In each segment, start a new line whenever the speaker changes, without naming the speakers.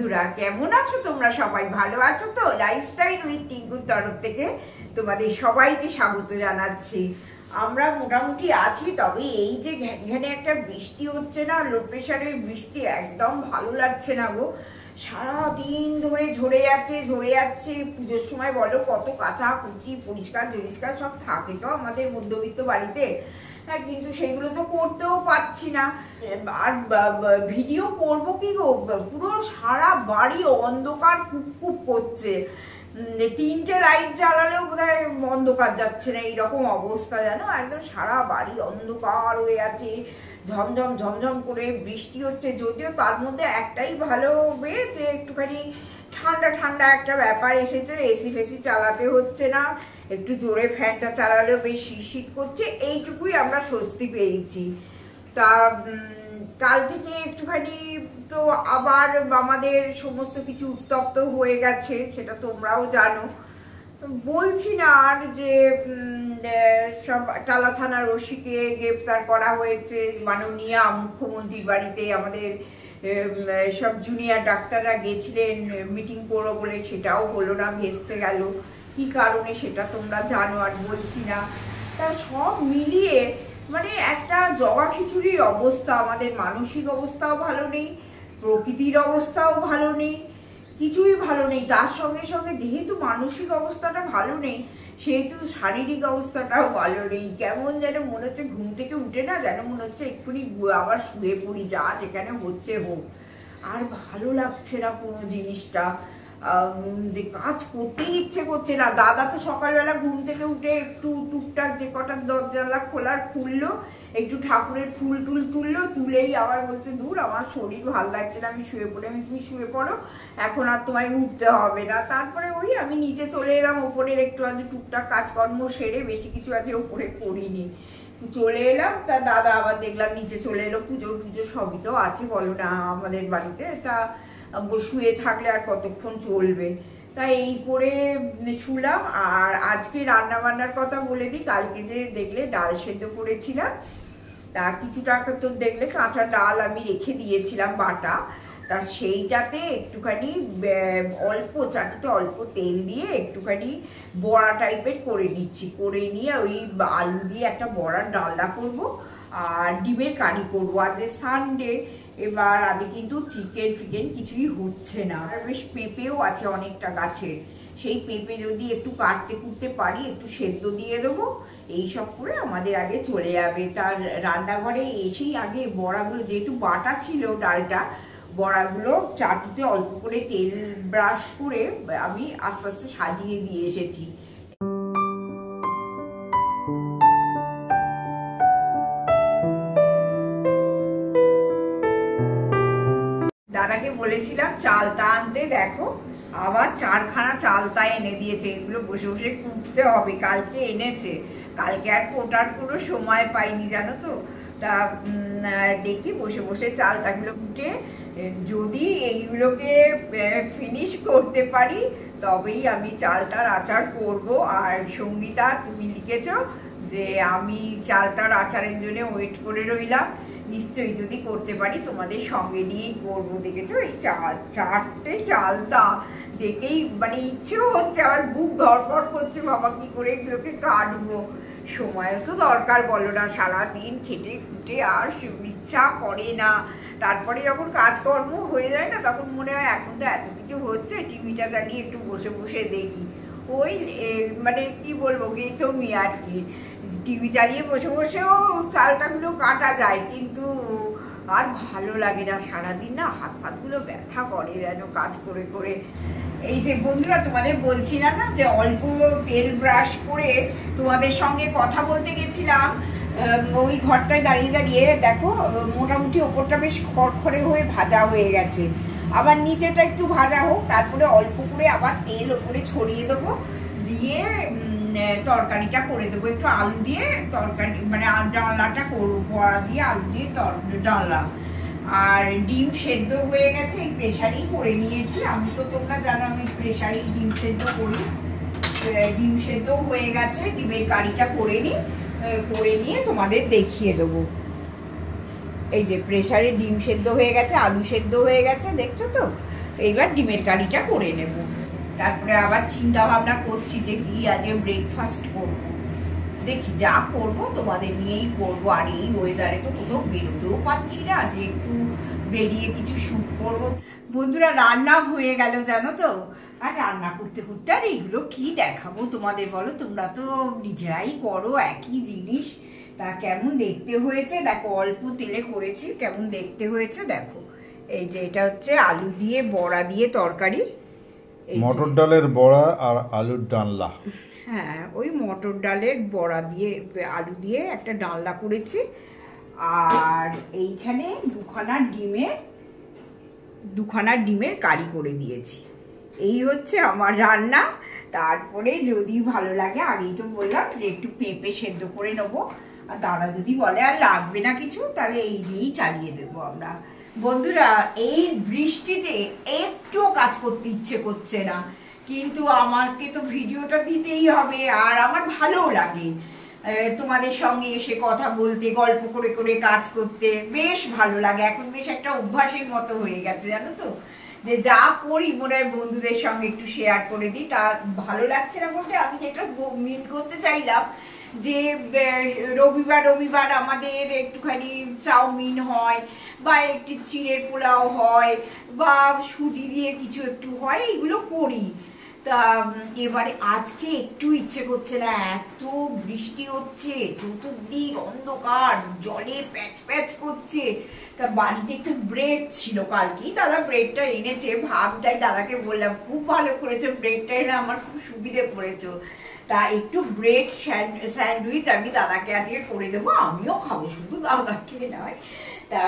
বন্ধুরা, কেমন আছো তোমরা? সবাই ভালো আছো তো? লাইফস্টাইল উইথ টিঙ্কুর তরফ থেকে তোমাদের সবাইকে স্বাগত জানাচ্ছি। আমরা মোটামুটি আছি, তবে এই যে ঘ্যানে একটা বৃষ্টি হচ্ছে না, লো প্রেশারের বৃষ্টি, একদম ভালো লাগছে না গো। সারাদিন ধরে ঝরে যাচ্ছে। পুজোর সময় বলো কত কাঁচা কুচি পরিষ্কার সব থাকে তো আমাদের মধ্যবিত্ত বাড়িতে, হ্যাঁ, কিন্তু সেগুলো তো করতেও পারছি না। আর ভিডিও করবো কি গো, পুরো সারা বাড়ি অন্ধকার কুপ করছে। 3টে লাইট জ্বালালেও বোধহয় অন্ধকার যাচ্ছে না, এইরকম অবস্থা জানো। একদম সারা বাড়ি অন্ধকার হয়ে আছে, ঝমঝম করে বৃষ্টি হচ্ছে। যদিও তার মধ্যে একটাই ভালো যে একটুখানি ঠান্ডা একটা ব্যাপার এসেছে, এসি ফেসি চালাতে হচ্ছে না, একটু জোরে ফ্যানটা চালালেও বেশ শীত করছে, এইটুকুই আমরা স্বস্তি পেয়েছি। তা কাল থেকে একটুখানি তো আবার আমাদের সমস্ত কিছু উত্তপ্ত হয়ে গেছে, সেটা তোমরাও জানো। বলছি না আর যে সব টালা থানার ওসিকে গ্রেপ্তার করা হয়েছে, মাননীয় মুখ্যমন্ত্রীর বাড়িতে আমাদের সব জুনিয়র ডাক্তাররা গেছিলেন মিটিং করো বলে, সেটাও হলো না, ভেস্তে গেল। কি কারণে সেটা তোমরা জানো, আর বলছি না। তা সব মিলিয়ে মানে একটা জগা খিচুড়ির অবস্থা। আমাদের মানসিক অবস্থাও ভালো নেই, প্রকৃতির অবস্থাও ভালো নেই, কিছুই ভালো নেই। তার সঙ্গে সঙ্গে যেহেতু মানসিক অবস্থাটা ভালো নেই, সেহেতু শারীরিক অবস্থাটাও ভালো নেই। কেমন যেন মনে হচ্ছে, ঘুম থেকে উঠে না যেন মনে হচ্ছে এক্ষুনি আবার শুয়ে পড়ি, যা যেখানে হচ্ছে হোক। আর ভালো লাগছে না কোনো জিনিসটা, কাজ করতেই ইচ্ছে করছে না। দাদা তো সকালবেলা ঘুম থেকে উঠে একটু টুকটাক যে কটা দরজা খুললো, একটু ঠাকুরের ফুল টুল তুলেই আবার বলছে দূর, আমার শরীর ভালো লাগছে না, আমি শুয়ে পড়ি। আমি তুমি শুয়ে পড়ো, এখন আর তোমায় উঠতে হবে না। তারপরে ওই আমি নিচে চলে এলাম, ওপরের একটু আজ টুকটাক কাজকর্ম সেরে, বেশি কিছু আজ ওপরে করিনি, চলে এলাম। তা দাদা আবার দেখলাম নিচে চলে এলো, পুজো সবই তো আছে বলো না আমাদের বাড়িতে। তা শুয়ে থাকলে আর কতক্ষণ চলবে, তাই এই করে শুলাম। আর আজকে রান্না বান্নার কথা বলে দিই। কালকে যে দেখলে ডাল সেদ্ধ করেছিলাম, তা কিছুটা তো দেখলে কাঁচা ডাল আমি রেখে দিয়েছিলাম বাটা, তা সেইটাতে একটুখানি অল্প চাটুতে অল্প তেল দিয়ে একটুখানি বড়া টাইপের করে নিচ্ছি। করে নিয়ে ওই আলু দিয়ে একটা বড়ার ডালনা করবো, আর ডিমের কারি করবো। আজ সানডে, এবার আগে কিন্তু চিকেন ফিকেন কিছুই হচ্ছে না। আর বেশ পেঁপেও আছে অনেকটা গাছের, সেই পেঁপে যদি একটু কুটতে পারি, একটু সেদ্ধ দিয়ে দেবো, এইসব করে আমাদের আগে চলে যাবে। তার রান্নাঘরে এসেই আগে বড়াগুলো, যেহেতু বাটা ছিল ডালটা, বড়াগুলো চাটুতে অল্প করে তেল ব্রাশ করে আমি আস্তে আস্তে সাজিয়ে দিয়ে এসেছি। দাদাকে বলেছিলাম চালটা আনতে, দেখো আবার 4খানা চালতা এনে দিয়েছে। এগুলো বসে বসে কুটতে হবে, কালকে এনেছে, কালকে আর কোটার কোনো সময় পাইনি জানো তো। তা দেখি বসে বসে চালতাগুলো কুটে যদি এইগুলোকে ফিনিশ করতে পারি, তবেই আমি চালটার আচার করব। আর সঙ্গীতা, তুমি লিখেছো যে আমি চালটার আচারের জন্য ওয়েট করে রইলাম, নিশ্চয়ই যদি করতে পারি তোমাদের সঙ্গে নিয়েই করবো। দেখেছো এই 4টে চালতা দেখেই মানে ইচ্ছেও হচ্ছে, আমার বুক ধড়ফড় করছে, বাবা কি করে এগুলোকে কাটবো। সময়ও তো দরকার বলো না, সারাদিন খেটে খুটে আর ইচ্ছা করে না। তারপরে যখন কাজকর্ম হয়ে যায় না, তখন মনে হয় এখন তো এত কিছু হচ্ছে, টিভিটা চালিয়ে একটু বসে বসে দেখি। ওই মানে কি বলবো, গেতমি আর কি। টিভি চালিয়ে বসে বসেও চালটাগুলো কাটা যায়, কিন্তু আর ভালো লাগে না। সারাদিন না হাত ফাতগুলো ব্যথা করে যেন কাজ করে করে। এই যে বন্ধুরা, তোমাদের বলছিলাম না যে অল্প তেল ব্রাশ করে তোমাদের সঙ্গে কথা বলতে গেছিলাম, ওই ঘরটায় দাঁড়িয়ে দেখো মোটামুটি ওপরটা বেশ খড়খড়ে হয়ে ভাজা হয়ে গেছে। আবার নিচেটা একটু ভাজা হোক, তারপরে অল্প করে আবার তেল ওপরে ছড়িয়ে দেবো, দিয়ে তরকারিটা করে দেবো। একটু আলু দিয়ে তরকারি, মানে ডালনাটা করবো, বড়া দিয়ে আলু দিয়ে ডালনা। আর ডিম সেদ্ধ হয়ে গেছে, এই প্রেশারেই করে নিয়েছি আমি। তো তোমরা জানো আমি প্রেশারেই ডিম সেদ্ধ করি। ডিম সেদ্ধ হয়ে গেছে, ডিমের কারিটা করে নিয়ে তোমাদের দেখিয়ে দেবো। এই যে প্রেশারে ডিম সেদ্ধ হয়ে গেছে, আলু সেদ্ধ হয়ে গেছে, দেখছো তো। এইবার ডিমের কারিটা করে নেব। তারপরে আবার চিন্তা ভাবনা করছি যে কি আজকে ব্রেকফাস্ট করব। দেখি যা করব তোমাদের নিয়েই করবো। আর এই ওয়েদারে তো কোথাও বেরোতেও পাচ্ছি না যে একটু বেরিয়ে কিছু শুট করব। বন্ধুরা রান্না হয়ে গেল জানো তো। আর রান্না করতে করতে আর এইগুলো কি দেখাবো তোমাদের বলো, তোমরা তো নিজেরাই করো একই জিনিস। তা কেমন দেখতে হয়েছে দেখো, অল্প তেলে করেছি, কেমন দেখতে হয়েছে দেখো। এই যে এটা হচ্ছে আলু দিয়ে বড়া দিয়ে তরকারি,
মটর ডালের বড়া আর আলুর ডালনা।
হ্যাঁ ওই মটর ডালের বড়া দিয়ে আলু দিয়ে একটা ডালনা করেছি। আর এইখানে দুখানা ডিমের কারি করে দিয়েছি। এই হচ্ছে আমার রান্না। তারপরে যদি ভালো লাগে, আগেই তো বললাম যে একটু পেঁপে সেদ্ধ করে নেবো। আর দাদা যদি বলে আর লাগবে না কিছু, তাহলে এই দিয়েই চালিয়ে দেবো আমরা। বন্ধুরা এই বৃষ্টিতে একটু কাজ করতে ইচ্ছে করছে না, কিন্তু আমাকে তো ভিডিওটা দিতেই হবে। আর আমার ভালোও লাগে তোমাদের সঙ্গে এসে কথা বলতে, গল্প করে করে কাজ করতে বেশ ভালো লাগে। এখন বেশ একটা অভ্যাসের মতো হয়ে গেছে জানো তো, যে যা করি মনে হয় বন্ধুদের সঙ্গে একটু শেয়ার করে দিই। তা ভালো লাগছে না বলতে আমি যেটা মিন করতে চাইলাম যে রবিবার আমাদের একটুখানি চাউমিন হয়, বা একটু চিড়ের পোলাও হয়, বা সুজি দিয়ে কিছু একটু হয়, এগুলো করি। তা এবারে আজকে একটু ইচ্ছে করছে না, এত বৃষ্টি হচ্ছে, চতুর্দিক অন্ধকার, জলে প্যাচ প্যাচ করছে। তা বাড়িতে একটু ব্রেড ছিল, কালকেই দাদা ব্রেডটা এনেছে। তাই দাদাকে বললাম খুব ভালো করেছো, ব্রেডটা এনে আমার খুব সুবিধে করেছো। তা একটু ব্রেড স্যান্ডউইচ আমি দাদাকে আজকে করে দেবো, আমিও খাবো, শুধু দাদাকে নয়। তা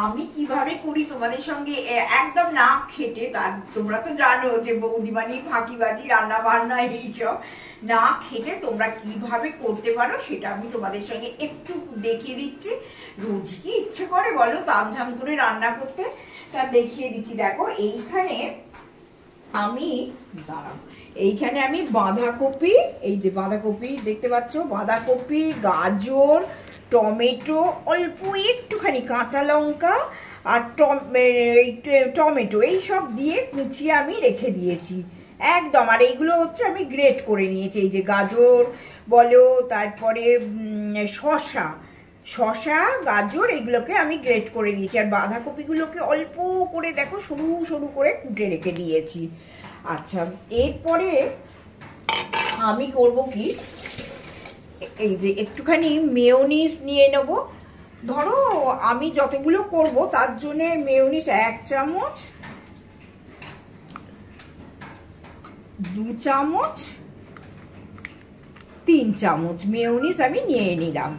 আমি কিভাবে করি তোমাদের সঙ্গে একদম না খেটে, তার তোমরা তো জানো যে বৌদিমানি ফাঁকিবাজি রান্না বান্না এইসব না খেটে তোমরা কিভাবে করতে পারো সেটা আমি তোমাদের সঙ্গে একটু দেখিয়ে দিচ্ছি। রোজ কি ইচ্ছে করে বলো তামঝাম করে রান্না করতে, তা দেখিয়ে দিচ্ছি। দেখো এইখানে আমি বাঁধাকপি, এই যে বাঁধাকপি দেখতে পাচ্ছ, বাঁধাকপি, গাজর, টমেটো, অল্প একটুখানি কাঁচা লঙ্কা আর টমেটো এই সব দিয়ে কুচিয়ে আমি রেখে দিয়েছি একদম। আর এইগুলো হচ্ছে আমি গ্রেট করে নিয়েছি। এই যে গাজর বলো, তারপরে শসা, গাজর, এগুলোকে আমি গ্রেট করে দিয়েছি। আর বাঁধাকপিগুলোকে অল্প করে দেখো সরু সরু করে কুটে রেখে দিয়েছি। আচ্ছা এরপরে আমি করব কি, এই যে একটুখানি মেয়োনিজ নিয়ে নেব। ধরো আমি যতগুলো করব তার জন্য মেয়োনিজ 1 চামচ, 2 চামচ, 3 চামচ মেয়োনিজ আমি নিয়ে নিলাম।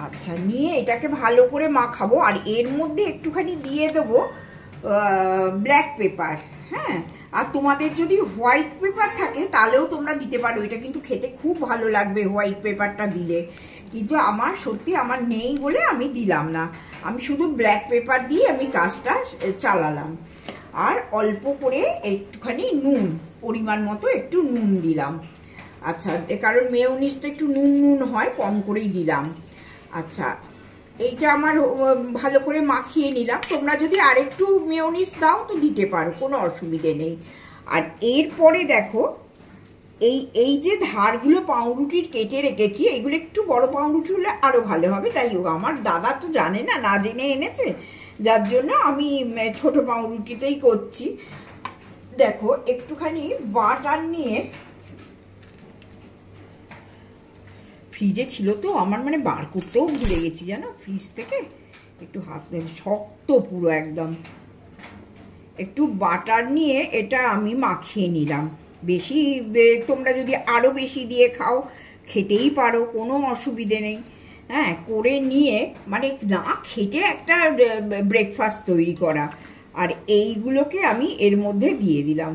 আচ্ছা নিয়ে এটাকে ভালো করে মাখাবো। আর এর মধ্যে একটুখানি দিয়ে দেবো ব্ল্যাক পেপার। হ্যাঁ, আর তোমাদের যদি হোয়াইট পেপার থাকে তাহলেও তোমরা দিতে পারো, এটা কিন্তু খেতে খুব ভালো লাগবে হোয়াইট পেপারটা দিলে। কিন্তু আমার সত্যি আমার নেই বলে আমি দিলাম না, আমি শুধু ব্ল্যাক পেপার দিয়ে আমি কাজটা চালালাম। আর অল্প করে একটুখানি নুন, পরিমাণ মতো একটু নুন দিলাম। আচ্ছা কারণ মেয়োনিজটা একটু নুন হয়, কম করেই দিলাম। আচ্ছা এইটা আমার ভালো করে মাখিয়ে নিলাম। তোমরা যদি আরেকটু মেয়োনিজ দাও তো দিতে পারো, কোনো অসুবিধে নেই। আর এরপরে দেখো এই যে ধারগুলো পাউরুটির কেটে রেখেছি, এগুলো একটু বড় পাউরুটি হলে আরও ভালো হবে। যাই হোক আমার দাদা তো জানে না জেনে এনেছে, যার জন্য আমি ছোট পাউরুটিতেই করছি। দেখো একটুখানি বাটার নিয়ে, ফ্রিজে ছিল তো আমার মানে বার করতেও ভুলে গেছি জানো, ফ্রিজ থেকে একটু হাত শক্ত পুরো একদম। একটু বাটার নিয়ে এটা আমি মাখিয়ে নিলাম। বেশি তোমরা যদি আরও বেশি দিয়ে খাও খেতেই পারো, কোনো অসুবিধে নেই। হ্যাঁ করে নিয়ে মানে না খেটে একটা ব্রেকফাস্ট তৈরি করা। আর এইগুলোকে আমি এর মধ্যে দিয়ে দিলাম,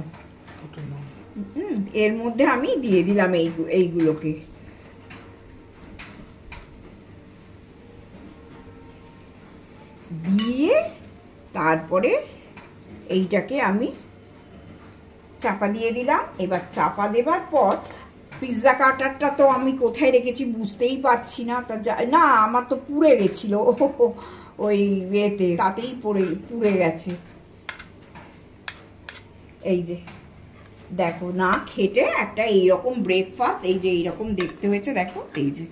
এর মধ্যে আমি দিয়ে দিলাম এইগুলোকে। দিয়ে তারপরে এইটাকে আমি চাপা দিয়ে দিলাম। এবার চাপা দেবার পর পিৎজা কাটারটা তো আমি কোথায় রেখেছি বুঝতেই পারছি না, তা না আমার তো পুড়ে গেছিল ওই ইয়েতে, তাতেই পুড়ে গেছে। এই যে দেখো, না খেটে একটা এইরকম ব্রেকফাস্ট, এই যে এইরকম দেখতে হয়েছে দেখো। এই যে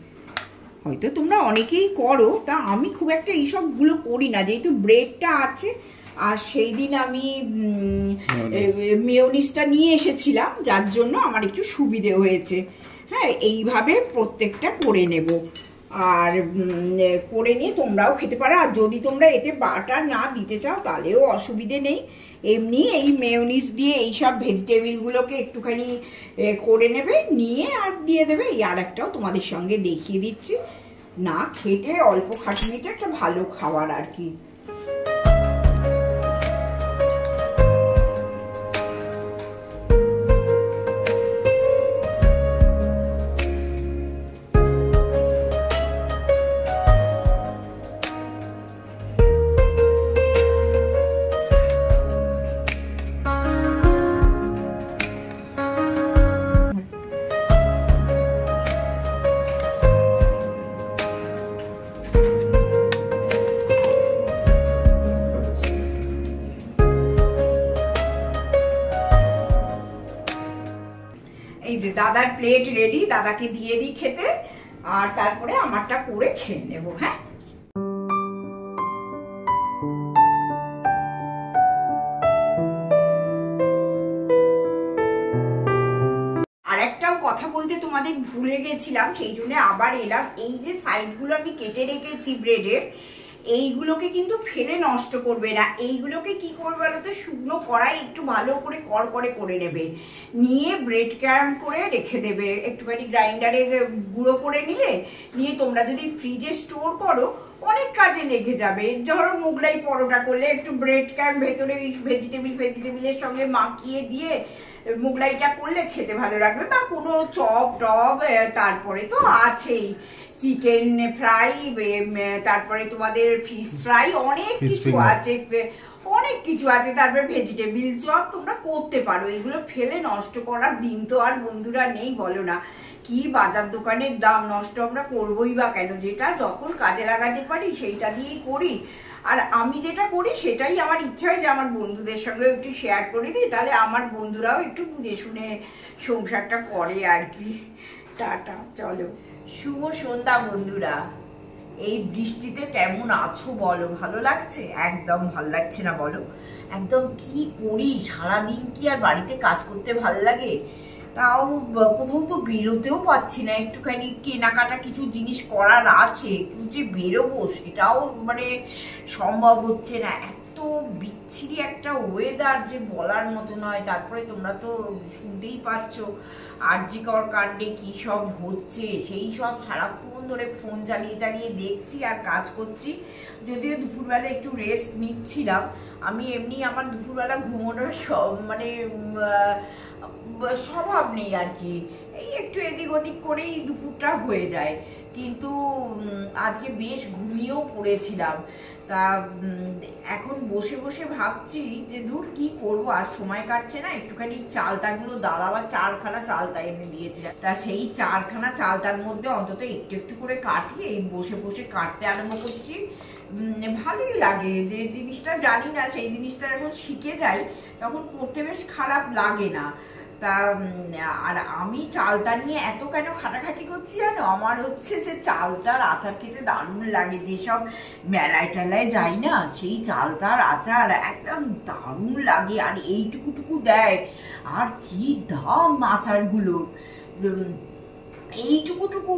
হয়তো তোমরা অনেকেই করো, তা আমি খুব একটা এইসবগুলো করি না, যেহেতু ব্রেডটা আছে। আর সেই দিন আমি মেয়োনিজটা নিয়ে এসেছিলাম, যার জন্য আমার একটু সুবিধে হয়েছে। হ্যাঁ, এইভাবে প্রত্যেকটা করে নেব, আর করে নিয়ে তোমরাও খেতে পারো। আর যদি তোমরা এতে বাটার না দিতে চাও তাহলেও অসুবিধে নেই, এমনি এই মেয়োনিজ দিয়ে এইসব ভেজিটেবিলগুলোকে একটুখানি করে নেবে, নিয়ে আর দিয়ে দেবে। এই আর একটাও তোমাদের সঙ্গে দেখিয়ে দিচ্ছি, না খেটে অল্প খাটুনিতে একটা ভালো খাবার আর কি। এই যে দাদার প্লেট রেডি, দাদাকে দিয়ে দিই খেতে, আর তারপরে আমারটা করে খেয়ে নেব। হ্যাঁ, আর একটাও কথা বলতে তোমাদের ভুলে গেছিলাম, সেই জন্য আবার এলাম। এই যে সাইডগুলো আমি কেটে রেখেছি ব্রেডের, এইগুলোকে কিন্তু ফেলে নষ্ট করবে না। এইগুলোকে কি করবে বলো তো, শুকনো কড়াই একটু ভালো করে কড়কড়ে করে নেবে, নিয়ে ব্রেড ক্রাম করে রেখে দেবে, একটুখানি গ্রাইন্ডারে গুঁড়ো করে নিলে, নিয়ে তোমরা যদি ফ্রিজে স্টোর করো অনেক কাজে লেগে যাবে। ধরো মোগলাই পরোটা করলে একটু ব্রেড ক্রাম ভেতরে ভেজিটেবিলের সঙ্গে মাখিয়ে দিয়ে মোগলাইটা করলে খেতে ভালো লাগবে, বা কোনো চপ টপ, তারপরে তো আছেই চিকেন ফ্রাই, তারপরে তোমাদের ফিশ ফ্রাই, অনেক কিছু আছে, অনেক কিছু আছে। তারপরে ভেজিটেবিল চপ তোমরা করতে পারো। এগুলো ফেলে নষ্ট করার দিন তো আর বন্ধুরা নেই, বলো না? কি বাজার দোকানের দাম, নষ্ট আমরা করবোই বা কেন? যেটা যখন কাজে লাগাতে পারি সেইটা দিয়েই করি। আর আমি যেটা করি সেটাই আমার ইচ্ছা হয় যে আমার বন্ধুদের সঙ্গে একটু শেয়ার করে দিই, তাহলে আমার বন্ধুরাও একটু বুঝে শুনে সংসারটা করে আর কি। টাটা, চলো। শুভ সন্ধ্যা বন্ধুরা। এই বৃষ্টিতে কেমন আছো বলো? ভালো লাগছে? একদম ভালো লাগছে না বলো? একদম কি করি সারাদিন, কি আর বাড়িতে কাজ করতে ভালো লাগে? তাও কোথাও তো বেরোতেও পাচ্ছি না, একটুখানি কেনাকাটা কিছু জিনিস করার আছে, একটু যে বেরোবো সেটাও মানে সম্ভব হচ্ছে না। এত বিচ্ছিরি একটা ওয়েদার যে বলার মতো নয়। তারপরে তোমরা তো শুনতেই পাচ্ছ আরজিকর কাণ্ডে কি সব হচ্ছে, সেই সব সারাক্ষণ ধরে ফোন চালিয়ে দেখছি আর কাজ করছি। যদিও দুপুরবেলা একটু রেস্ট নিচ্ছিলাম, আমি এমনি আমার দুপুরবেলা ঘুমানোর মানে স্বভাব নেই আর কি, এই একটু এদিক ওদিক করেই দুপুরটা হয়ে যায়। কিন্তু আজকে বেশ ঘুমিয়েও পড়েছিলাম। তা এখন বসে বসে ভাবছি যে দূর কি করব, আর সময় কাটছে না। একটুখানি চালতাগুলো দাদা আবার 4খানা চালতা এনে দিয়েছিলাম, তা সেই 4খানা চালতার মধ্যে অন্তত একটু একটু করে কাটিয়ে এই বসে বসে কাটতে আরম্ভ করছি। ভালোই লাগে, যে জিনিসটা জানি না সেই জিনিসটা যখন শিখে যাই তখন করতে বেশ খারাপ লাগে না। তা আর আমি চালতা নিয়ে এত কেন খাটাখাটি করছি জানো? আমার হচ্ছে যে চালতার আচার খেতে দারুণ লাগে। যেসব মেলায় টেলায় যাই না, সেই চালতার আচার একদম দারুণ লাগে। আর এইটুকুটুকু দেয়, আর কি দাম আচারগুলোর। এইটুকুটুকু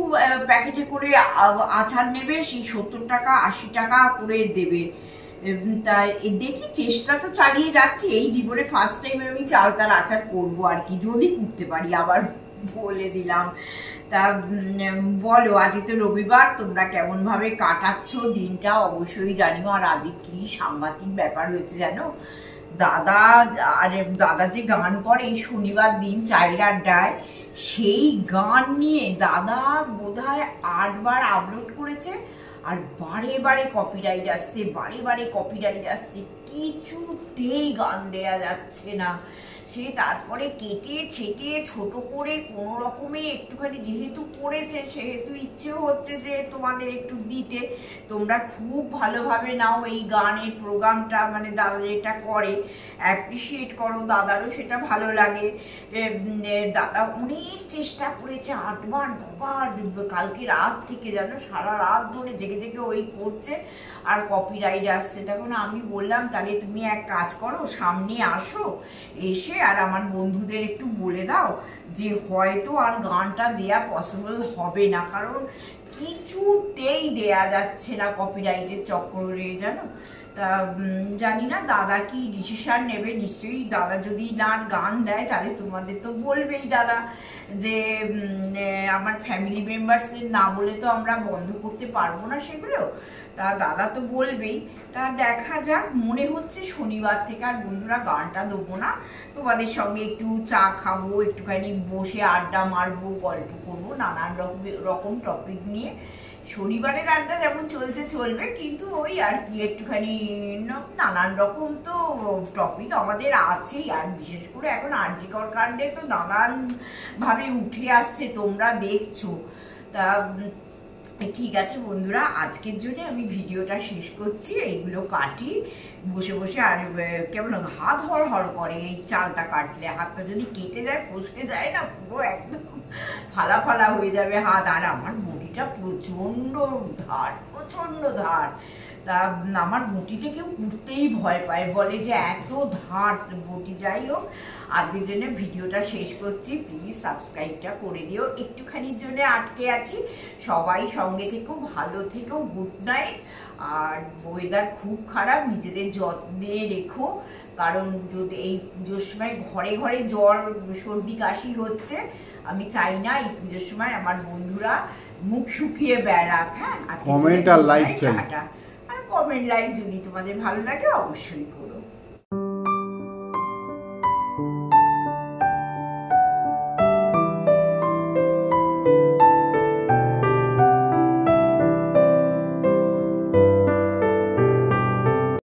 প্যাকেটে করে আচার নেবে, সেই 70 টাকা 80 টাকা করে দেবে। তাই দেখি, চেষ্টা তো চালিয়ে যাচ্ছি। এই জীবনে ফার্স্ট টাইম আমি চালতার আচার করবো আর কি, যদি করতে পারি, আবার বলে দিলাম। তা বলো, আজকে তো রবিবার, তোমরা কেমন ভাবে কাটাচ্ছ দিনটা অবশ্যই জানিও। আর আজকে কি সাংঘাতিক ব্যাপার হয়েছে জানো? দাদা যে গান করে শনিবার দিন চায়ের আড্ডায়, সেই গান নিয়ে দাদা বোধহয় 8 বার আপলোড করেছে, আর বারে বারে কপিরাইট আসছে, কিছুতেই গান দেয়া যাচ্ছে না। সে তারপরে কেটে ছেটে ছোট করে কোনো রকমে একটুখানি যেহেতু করেছে সেহেতু ইচ্ছেও হচ্ছে যে তোমাদের একটু দিতে। তোমরা খুব ভালোভাবে নাও এই গানের প্রোগ্রামটা, মানে দাদা যেটা করে অ্যাপ্রিসিয়েট করো, দাদারও সেটা ভালো লাগে। দাদা অনেক চেষ্টা করেছে, 8বার 9বার কালকে রাত থেকে যেন সারা রাত ধরে জেগে জেগে ওই করছে, আর কপিরাইট আসছে। তখন আমি বললাম তাহলে তুমি এক কাজ করো, সামনে আসো, এসে আর আমার বন্ধুদের একটু বলে দাও যে হয়তো আর গানটা দেয়া পসিবল হবে না, কারণ কিছুতেই দেয়া যাচ্ছে না কপিরাইটের চক্করে, জানো। তা জানি না দাদা কি ডিসিশন নেবে। নিশ্চয়ই দাদা যদি না গান দেয় তাহলে তোমাদের তো বলবেই দাদা যে আমার ফ্যামিলি মেম্বার্সদের না বলে তো আমরা বন্ধ করতে পারবো না সেগুলো। তা দাদা তো বলবেই। তা দেখা যাক, মনে হচ্ছে শনিবার থেকে আর বন্ধুরা গানটা দেবো না, তোমাদের সঙ্গে একটু চা খাবো, একটুখানি বসে আড্ডা মারবো, গল্প করবো নানান রকম টপিক নিয়ে। শনিবারের আড্ডা যেমন চলছে চলবে, কিন্তু ওই আর কি একটুখানি নানান রকম তো টপিক আমাদের আছেই। আর বিশেষ করে এখন আর.জি. কর কাণ্ডে তো নানান ভাবে উঠে আসছে, তোমরা দেখছো। তা ঠিক আছে বন্ধুরা, আজকের জন্য আমি ভিডিওটা শেষ করছি। এইগুলো কাটি বসে বসে, আর কেমন হাত হড় করে এই চালটা কাটলে, হাতটা যদি কেটে যায় ফসকে যায় না, পুরো একদম ফালা ফালা হয়ে যাবে হাত। আর আমার বডিটা প্রচন্ড ধার। তা আমার বটিতে কেউ উঠতেই ভয় পায়, বলে যে এত ধার বটি। যাই হোক, আজকের জন্য ভিডিওটা শেষ করছি। প্লিজ সাবস্ক্রাইবটা করে দিও। একটুখানির জন্য আটকে আছি, সবাই সঙ্গে থেকো, ভালো থেকো, গুড নাইট। আর ওয়েদার খুব খারাপ, নিজেদের যত্নে রেখো, কারণ যদি এই পুজোর সময় ঘরে ঘরে জ্বর সর্দি কাশি হচ্ছে, আমি চাই না এই পুজোর সময় আমার বন্ধুরা মুখ শুকিয়ে বেড়াক। হ্যাঁ,
কমেন্ট আর লাইক চাই।
আর কমেন্ট লাইক যদি তোমাদের ভালো লাগে অবশ্যই করো।